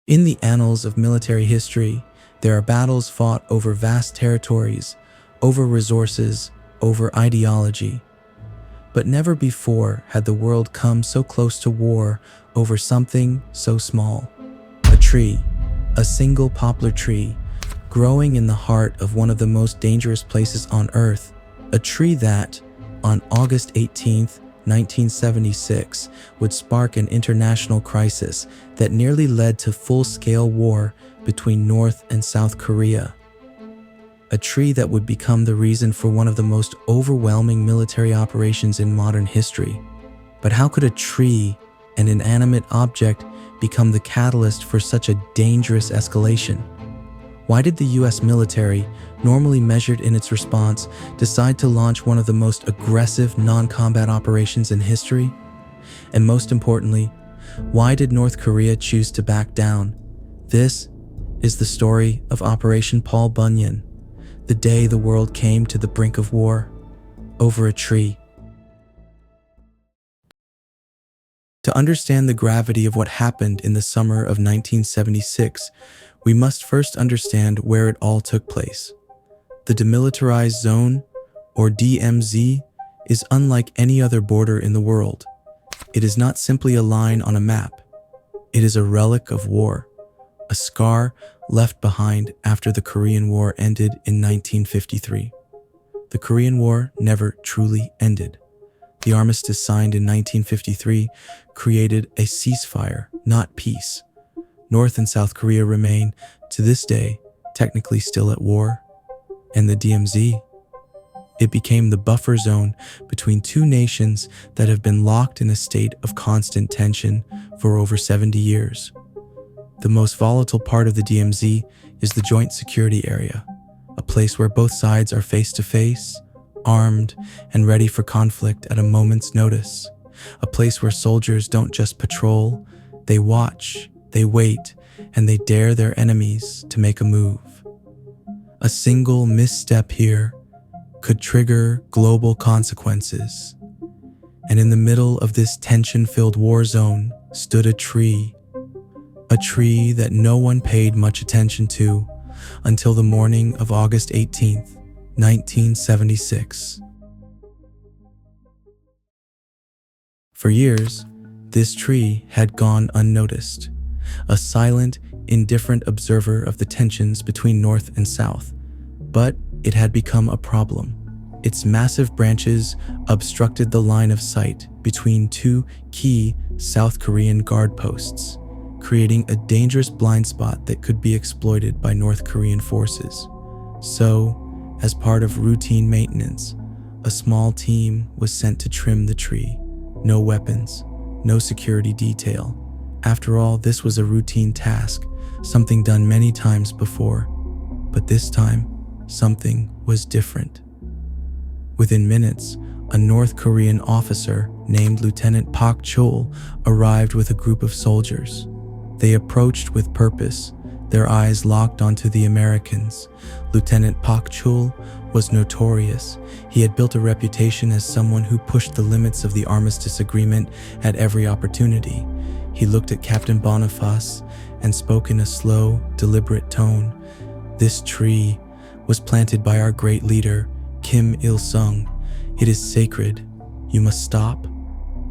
In the annals of military history, there are battles fought over vast territories, over resources, over ideology. But never before had the world come so close to war over something so small. A tree, a single poplar tree, growing in the heart of one of the most dangerous places on Earth. A tree that, on August 18th, 1976, would spark an international crisis that nearly led to full-scale war between North and South Korea. A tree that would become the reason for one of the most overwhelming military operations in modern history. But how could a tree, an inanimate object, become the catalyst for such a dangerous escalation? Why did the US military, normally measured in its response, decide to launch one of the most aggressive non-combat operations in history? And most importantly, why did North Korea choose to back down? This is the story of Operation Paul Bunyan, the day the world came to the brink of war over a tree. To understand the gravity of what happened in the summer of 1976, we must first understand where it all took place. The Demilitarized Zone, or DMZ, is unlike any other border in the world. It is not simply a line on a map. It is a relic of war, a scar left behind after the Korean War ended in 1953. The Korean War never truly ended. The armistice signed in 1953 created a ceasefire, not peace. North and South Korea remain, to this day, technically still at war. And the DMZ? It became the buffer zone between two nations that have been locked in a state of constant tension for over 70 years. The most volatile part of the DMZ is the Joint Security Area, a place where both sides are face-to-face, armed, and ready for conflict at a moment's notice. A place where soldiers don't just patrol, they watch, they wait, and they dare their enemies to make a move. A single misstep here could trigger global consequences. And in the middle of this tension-filled war zone stood a tree that no one paid much attention to until the morning of August 18th, 1976. For years, this tree had gone unnoticed, a silent, indifferent observer of the tensions between North and South. But it had become a problem. Its massive branches obstructed the line of sight between two key South Korean guard posts, creating a dangerous blind spot that could be exploited by North Korean forces. So, as part of routine maintenance, a small team was sent to trim the tree. No weapons, no security detail. After all, this was a routine task, something done many times before. But this time, something was different. Within minutes, a North Korean officer named Lieutenant Pak Chol arrived with a group of soldiers. They approached with purpose, their eyes locked onto the Americans. Lieutenant Pak Chol was notorious. He had built a reputation as someone who pushed the limits of the armistice agreement at every opportunity. He looked at Captain Boniface and spoke in a slow, deliberate tone. "This tree was planted by our great leader, Kim Il-sung. It is sacred. You must stop."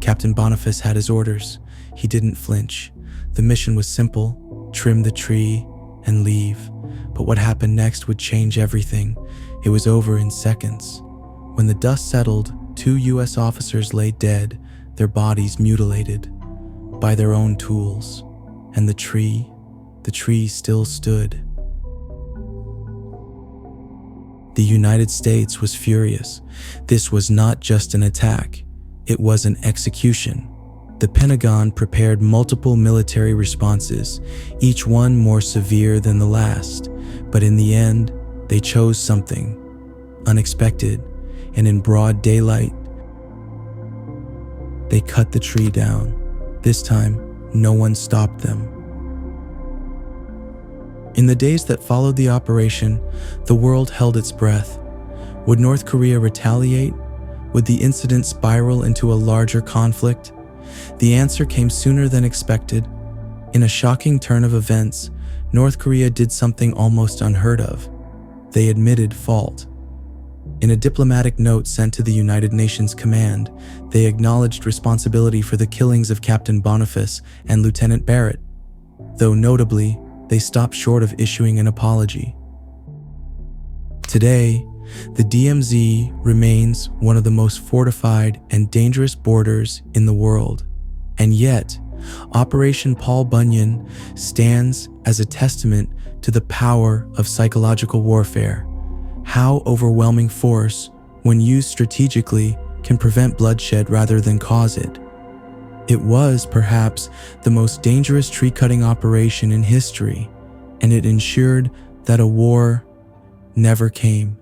Captain Boniface had his orders. He didn't flinch. The mission was simple: trim the tree and leave. But what happened next would change everything. It was over in seconds. When the dust settled, 2 US officers lay dead, their bodies mutilated by their own tools. And the tree still stood. The United States was furious. This was not just an attack, it was an execution. The Pentagon prepared multiple military responses, each one more severe than the last. But in the end, they chose something unexpected, and in broad daylight, they cut the tree down. This time, no one stopped them. In the days that followed the operation, the world held its breath. Would North Korea retaliate? Would the incident spiral into a larger conflict? The answer came sooner than expected. In a shocking turn of events, North Korea did something almost unheard of. They admitted fault. In a diplomatic note sent to the United Nations Command, they acknowledged responsibility for the killings of Captain Boniface and Lieutenant Barrett, though notably, they stopped short of issuing an apology. Today, the DMZ remains one of the most fortified and dangerous borders in the world, and yet, Operation Paul Bunyan stands as a testament to the power of psychological warfare. How overwhelming force, when used strategically, can prevent bloodshed rather than cause it. It was, perhaps, the most dangerous tree-cutting operation in history, and it ensured that a war never came.